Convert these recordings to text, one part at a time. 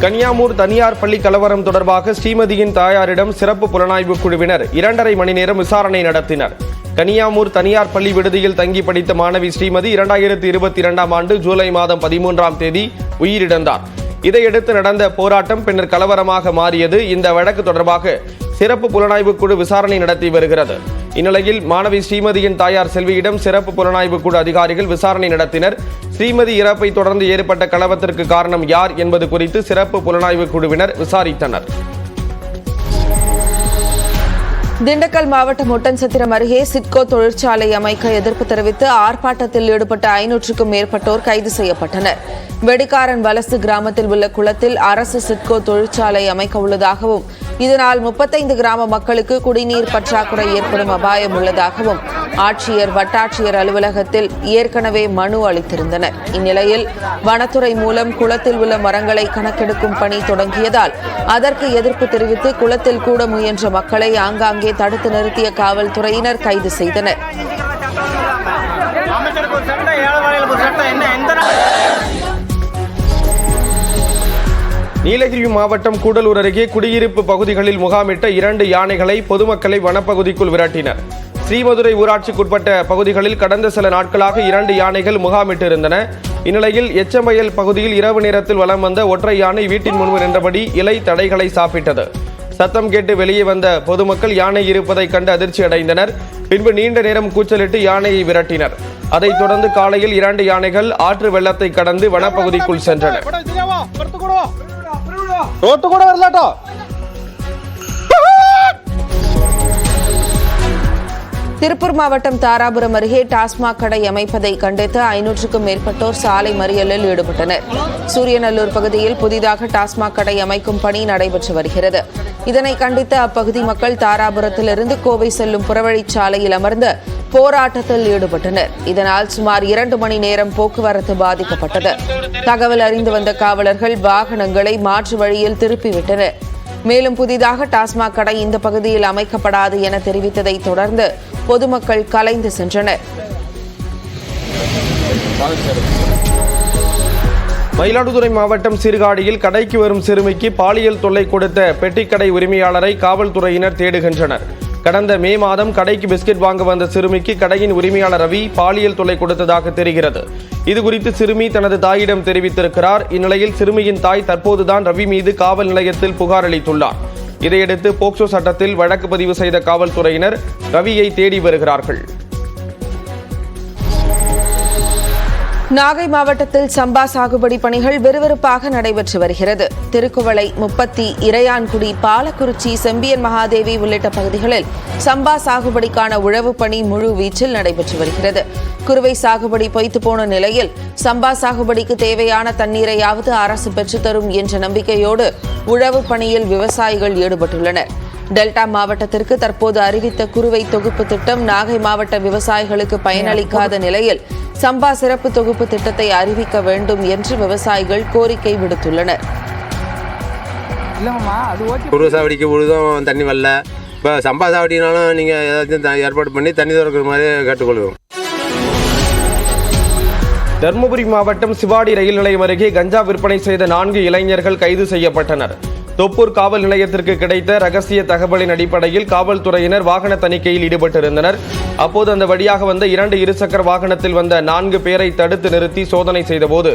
கனியாமூர் தனியார் பள்ளி கலவரம் தொடர்பாக ஸ்ரீமதியின் தாயாரிடம் சிறப்பு புலனாய்வு குழுவினர் 2.5 மணி நேரம் விசாரணை நடத்தினர். கனியாமூர் தனியார் பள்ளி விடுதியில் தங்கி படித்த மாணவி ஸ்ரீமதி 2022ஆம் ஆண்டு ஜூலை மாதம் 13ஆம் தேதி உயிரிழந்தார். இதையடுத்து நடந்த போராட்டம் பின்னர் கலவரமாக மாறியது. இந்த வழக்கு தொடர்பாக சிறப்பு புலனாய்வு குழு விசாரணை நடத்தி வருகிறது. இந்நிலையில் மாணவி ஸ்ரீமதியின் தாயார் செல்வியிடம் சிறப்பு புலனாய்வு குழு அதிகாரிகள் விசாரணை நடத்தினர். ஸ்ரீமதி இறப்பை தொடர்ந்து ஏற்பட்ட கலவரத்திற்கு காரணம் யார் என்பது குறித்து சிறப்பு புலனாய்வு குழுவினர் விசாரித்தனர். திண்டுக்கல் மாவட்டம் ஒட்டன்சத்திரம் அருகே சிட்கோ தொழிற்சாலை அமைக்க எதிர்ப்பு தெரிவித்து ஆர்ப்பாட்டத்தில் ஈடுபட்ட 500க்கும் மேற்பட்டோர் கைது செய்யப்பட்டனர். வெடிக்காரன் வலசு கிராமத்தில் உள்ள குளத்தில் அரசு சிட்கோ தொழிற்சாலை அமைக்க உள்ளதாகவும் இதனால் 35 கிராம மக்களுக்கு குடிநீர் பற்றாக்குறை ஏற்படும் அபாயம் உள்ளதாகவும் ஆட்சியர் வட்டாட்சியர் அலுவலகத்தில் ஏற்கனவே மனு அளித்திருந்தனர். இந்நிலையில் வனத்துறை மூலம் குளத்தில் உள்ள மரங்களை கணக்கெடுக்கும் பணி தொடங்கியதால் அதற்கு எதிர்ப்பு தெரிவித்து குளத்தில் கூட முயன்ற மக்களை ஆங்காங்கே தடுத்து நிறுத்திய காவல்துறையினர் கைது செய்தனர். நீலகிரி மாவட்டம் கூடலூர் அருகே குடியிருப்பு பகுதிகளில் முகாமிட்ட 2 யானைகளை பொதுமக்களை வனப்பகுதிக்குள் விரட்டினர். ஸ்ரீமதுரை ஊராட்சிக்குட்பட்ட பகுதிகளில் கடந்த சில நாட்களாக 2 யானைகள் முகாமிட்டிருந்தன. இந்நிலையில் எச்சமயல் பகுதியில் இரவு நேரத்தில் வலம் வந்த ஒற்றை யானை வீட்டின் முன்பு நின்றபடி இலை தடைகளை சாப்பிட்டது. சத்தம் கேட்டு வெளியே வந்த பொதுமக்கள் யானை இருப்பதை கண்டு அதிர்ச்சி அடைந்தனர். பின்பு நீண்ட நேரம் கூச்சலிட்டு யானையை விரட்டினர். அதைத் தொடர்ந்து காலையில் 2 யானைகள் ஆற்று வெள்ளத்தை கடந்து வனப்பகுதிக்குள் சென்றன. திருப்பூர் மாவட்டம் தாராபுரம் அருகே டாஸ்மாக் கடை அமைப்பதை கண்டித்து 500க்கும் மேற்பட்டோர் சாலை மறியலில் ஈடுபட்டனர். சூரியநல்லூர் பகுதியில் புதிதாக டாஸ்மாக் கடை அமைக்கும் பணி நடைபெற்று வருகிறது. இதனை கண்டித்து அப்பகுதி மக்கள் தாராபுரத்திலிருந்து கோவை செல்லும் புறவழிச்சாலையில் அமர்ந்து போராட்டத்தில் ஈடுபட்டனர். இதனால் சுமார் 2 மணி நேரம் போக்குவரத்து பாதிக்கப்பட்டது. தகவல் அறிந்து வந்த காவலர்கள் வாகனங்களை மாற்று வழியில் திருப்பிவிட்டனர். மேலும் புதிதாக டாஸ்மாக் கடை இந்த பகுதியில் அமைக்கப்படாது என தெரிவித்ததை தொடர்ந்து பொதுமக்கள் கலைந்து சென்றனர். மயிலாடுதுறை மாவட்டம் சீர்காழியில் கடைக்கு வரும் சிறுமிக்கு பாலியல் தொல்லை கொடுத்த பெட்டிக்கடை உரிமையாளரை காவல்துறையினர் தேடுகின்றனர். கடந்த மே மாதம் கடைக்கு பிஸ்கெட் வாங்க வந்த சிறுமிக்கு கடையின் உரிமையாளர் ரவி பாலியல் தொல்லை கொடுத்ததாக தெரிகிறது. இதுகுறித்து சிறுமி தனது தாயிடம் தெரிவித்திருக்கிறார். இந்நிலையில் சிறுமியின் தாய் தற்போதுதான் ரவி மீது காவல் நிலையத்தில் புகார் அளித்துள்ளார். இதையடுத்து போக்சோ சட்டத்தில் வழக்கு பதிவு செய்த காவல்துறையினர் ரவியை தேடி வருகிறார்கள். நாகை மாவட்டத்தில் சம்பா சாகுபடி பணிகள் விறுவிறுப்பாக நடைபெற்று வருகிறது. திருக்குவளை, முப்பத்தி, இறையான்குடி, பாலக்குறிச்சி, செம்பியன் மகாதேவி உள்ளிட்ட பகுதிகளில் சம்பா சாகுபடிக்கான உழவு பணி முழு வீச்சில் நடைபெற்று வருகிறது. குறுவை சாகுபடி பொய்த்து போன நிலையில் சம்பா சாகுபடிக்கு தேவையான தண்ணீரையாவது அரசு பெற்றுத்தரும் என்ற நம்பிக்கையோடு உழவு பணியில் விவசாயிகள் ஈடுபட்டுள்ளனர். டெல்டா மாவட்டத்திற்கு தற்போது அறிவித்த குறுவை தொகுப்பு திட்டம் நாகை மாவட்ட விவசாயிகளுக்கு பயனளிக்காத நிலையில் சம்பா சிறப்பு தொகுப்பு திட்டத்தை அறிவிக்க வேண்டும் என்று விவசாயிகள் கோரிக்கை விடுத்துள்ளனர். குறுவை சாவடிக்கு முழுதும் தண்ணி வரல. இப்போ சம்பா சாவடினாலும் நீங்கள் ஏதாச்சும் ஏற்பாடு பண்ணி தண்ணி திறக்கிற மாதிரி கேட்டுக்கொள்வோம். தருமபுரி மாவட்டம் சிவாடி ரயில் நிலையம் அருகே கஞ்சா விற்பனை செய்த 4 இளைஞர்கள் கைது செய்யப்பட்டனர். தொப்பூர் காவல் நிலையத்திற்கு கிடைத்த ரகசிய தகவலின் அடிப்படையில் காவல்துறையினர் வாகன தணிக்கையில் ஈடுபட்டிருந்தனர். அப்போது அந்த வழியாக வந்த 2 இருசக்கர வாகனத்தில் வந்த 4 பேரை தடுத்து நிறுத்தி சோதனை செய்தபோது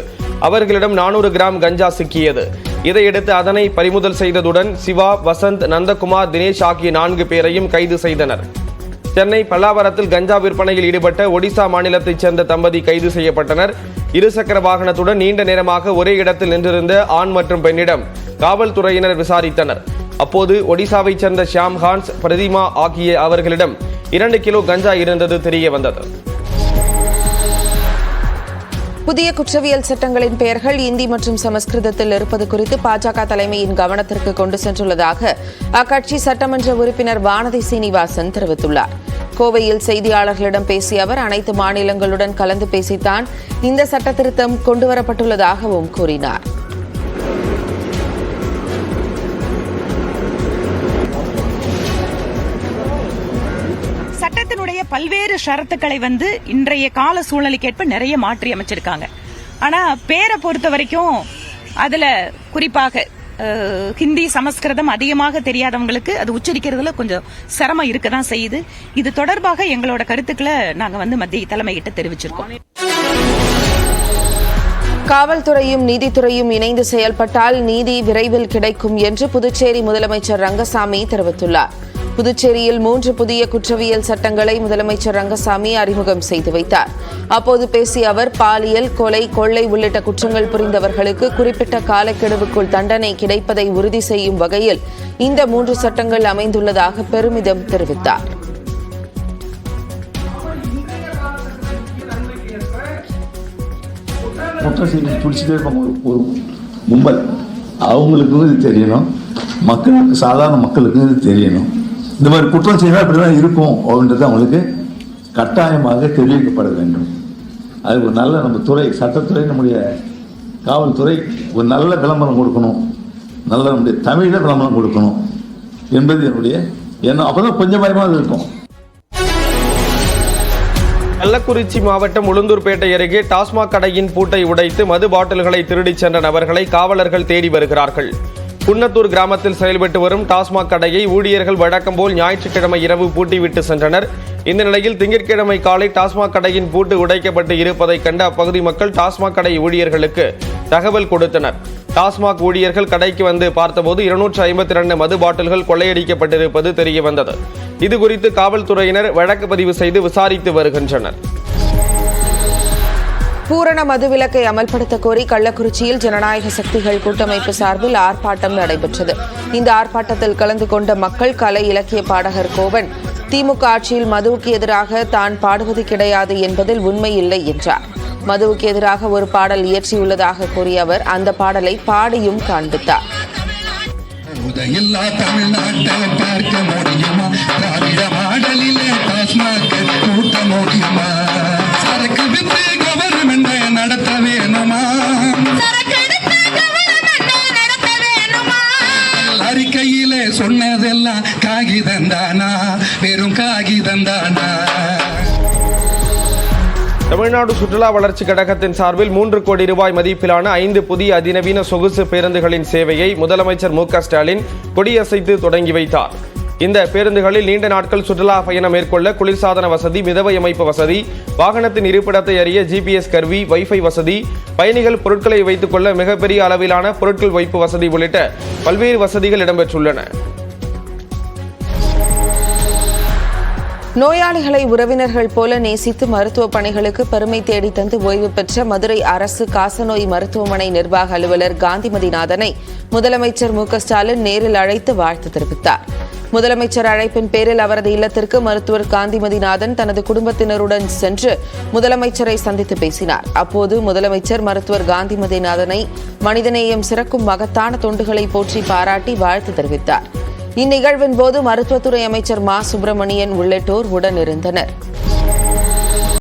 அவர்களிடம் 400 கிராம் கஞ்சா சிக்கியது. இதையடுத்து அதனை பறிமுதல் செய்ததுடன் சிவா, வசந்த், நந்தகுமார், தினேஷ் ஆகிய 4 பேரையும் கைது செய்தனர். சென்னை பல்லாவரத்தில் கஞ்சா விற்பனையில் ஈடுபட்ட ஒடிசா மாநிலத்தைச் சேர்ந்த தம்பதி கைது செய்யப்பட்டனர். இருசக்கர வாகனத்துடன் நீண்ட நேரமாக ஒரே இடத்தில் நின்றிருந்த ஆண் மற்றும் பெண்ணிடம் காவல்துறையினர் விசாரித்தனர். அப்போது ஒடிசாவைச் சேர்ந்த ஷியாம் ஹான்ஸ், பிரதிமா ஆகிய அவர்களிடம் 2 கிலோ கஞ்சா இருந்தது தெரிய வந்தது. புதிய குற்றவியல் சட்டங்களின் பெயர்கள் இந்தி மற்றும் சமஸ்கிருதத்தில் இருப்பது குறித்து பாஜக தலைமையின் கவனத்திற்கு கொண்டு சென்றுள்ளதாக அக்கட்சி சட்டமன்ற உறுப்பினர் வானதி சீனிவாசன் தெரிவித்துள்ளார். கோவையில் செய்தியாளர்களிடம் பேசிய அவர் அனைத்து மாநிலங்களுடன் கலந்து பேசித்தான் இந்த சட்ட திருத்தம் கொண்டுவரப்பட்டுள்ளதாகவும் கூறினார். சட்டத்தினுடைய பல்வேறு ஷரத்துக்களை இன்றைய கால சூழ்நிலைக்கேற்ப நிறைய மாற்றி அமைச்சிருக்காங்க. ஆனா பேரை பொறுத்த வரைக்கும் அதுல குறிப்பாக ஹிந்தி சமஸ்கிருதம் அதிகமாக தெரியாதவங்களுக்கு அது உச்சரிக்கிறதுல கொஞ்சம் சிரமம் இருக்கதான் செய்யுது. இது தொடர்பாக எங்களோட கருத்துக்களை நாங்க மத்திய தலைமையிட்ட தெரிவிச்சிருக்கோம். காவல்துறையும் நீதித்துறையும் இணைந்து செயல்பட்டால் நீதி விரைவில் கிடைக்கும் என்று புதுச்சேரி முதலமைச்சர் ரங்கசாமி தெரிவித்துள்ளார். புதுச்சேரியில் 3 புதிய குற்றவியல் சட்டங்களை முதலமைச்சர் ரங்கசாமி அறிமுகம் செய்து வைத்தார். அப்போது பேசிய அவர், பாலியல், கொலை, கொள்ளை உள்ளிட்ட குற்றங்கள் புரிந்தவர்களுக்கு குறிப்பிட்ட காலக்கெடுவுக்குள் தண்டனை கிடைப்பதை உறுதி செய்யும் வகையில் இந்த 3 சட்டங்கள் அமைந்துள்ளதாக பெருமிதம் தெரிவித்தார். குற்றம் செய்ய துடிச்சுட்டே இருப்பாங்க ஒரு கும்பல். அவங்களுக்கும் இது தெரியணும், மக்களுக்கு, சாதாரண மக்களுக்கும் இது தெரியணும். இந்த மாதிரி குற்றம் செய்தால் இப்படிதான் இருக்கும் அப்படின்றது அவங்களுக்கு கட்டாயமாக தெரிவிக்கப்பட வேண்டும். அது ஒரு நல்ல நம்ம துறை, சட்டத்துறை, நம்முடைய காவல்துறை ஒரு நல்ல விளம்பரம் கொடுக்கணும், நல்ல நம்முடைய தமிழ விளம்பரம் கொடுக்கணும் என்பது என்னுடைய எண்ணம். அப்போதான் கொஞ்சம் பயமாக இருக்கும். கள்ளக்குறிச்சி மாவட்டம் உளுந்தூர்பேட்டை அருகே டாஸ்மாக் கடையின் பூட்டை உடைத்து மது பாட்டில்களை திருடிச் சென்ற நபர்களை காவலர்கள் தேடி வருகிறார்கள். குன்னத்தூர் கிராமத்தில் செயல்பட்டு வரும் டாஸ்மாக் கடையை ஊழியர்கள் வழக்கம் போல் ஞாயிற்றுக்கிழமை இரவு பூட்டிவிட்டு சென்றனர். இந்த நிலையில் திங்கட்கிழமை காலை டாஸ்மாக் கடையின் பூட்டு உடைக்கப்பட்டு இருப்பதைக் கண்ட அப்பகுதி மக்கள் டாஸ்மாக் கடை ஊழியர்களுக்கு தகவல் கொடுத்தனர். டாஸ்மாக் ஊழியர்கள் கடைக்கு வந்து பார்த்தபோது 252 மது பாட்டில்கள் கொள்ளையடிக்கப்பட்டிருப்பது தெரியவந்தது. இதுகுறித்து காவல்துறையினர் வழக்கு பதிவு செய்து விசாரித்து வருகின்றனர். பூரண மதுவிலக்கை அமல்படுத்த கோரி கள்ளக்குறிச்சியில் ஜனநாயக சக்திகள் கூட்டமைப்பு சார்பில் ஆர்ப்பாட்டம் நடைபெற்றது. இந்த ஆர்ப்பாட்டத்தில் கலந்து கொண்ட மக்கள் கலை இலக்கிய பாடகர் கோவன், திமுக ஆட்சியில் மதுவுக்கு எதிராக தான் பாடுவது கிடையாது என்பதில் உண்மை இல்லை என்றார். மதுவுக்கு எதிராக ஒரு பாடல் இயற்றியுள்ளதாக கூறிய அவர் அந்த பாடலை பாடியும் காண்பித்தார். அறிக்கையிலே சொன்னதெல்லாம் காகிதந்தானா, வெறும் காகிதந்தானா. தமிழ்நாடு சுற்றுலா வளர்ச்சி கழகத்தின் சார்பில் 3 கோடி ரூபாய் மதிப்பிலான 5 புதிய அதிநவீன சொகுசு பேருந்துகளின் சேவையை முதலமைச்சர் மு க ஸ்டாலின் கொடியசைத்து தொடங்கி வைத்தார். இந்த பேருந்துகளில் நீண்ட நாட்கள் சுற்றுலா பயணம் மேற்கொள்ள குளிர்சாதன வசதி, மிதவை அமைப்பு வசதி, வாகனத்தின் இருப்பிடத்தை அறிய GPS கருவி, வைஃபை வசதி, பயணிகள் பொருட்களை வைத்துக் கொள்ள மிகப்பெரிய அளவிலான பொருட்கள் வைப்பு வசதி உள்ளிட்ட பல்வேறு வசதிகள் இடம்பெற்றுள்ளன. நோயாளிகளை உறவினர்கள் போல நேசித்து மருத்துவ பணிகளுக்கு பெருமை தேடி தந்து ஓய்வு பெற்ற மதுரை அரசு காசநோய் மருத்துவமனை நிர்வாக அலுவலர் காந்திமதிநாதனை முதலமைச்சர் மு க ஸ்டாலின் நேரில் அழைத்து வாழ்த்து தெரிவித்தார். முதலமைச்சர் அழைப்பின் பேரில் அவரது இல்லத்திற்கு மருத்துவர் காந்திமதிநாதன் தனது குடும்பத்தினருடன் சென்று முதலமைச்சரை சந்தித்து பேசினார். அப்போது முதலமைச்சர் மருத்துவர் காந்திமதிநாதனை மனிதநேயம் சிறக்கும் மகத்தான தொண்டுகளை போற்றி பாராட்டி வாழ்த்து தெரிவித்தார். இந்நிகழ்வின் போது மருத்துவத்துறை அமைச்சர் மா சுப்பிரமணியன் உள்ளிட்டோர் உடனிருந்தனர்.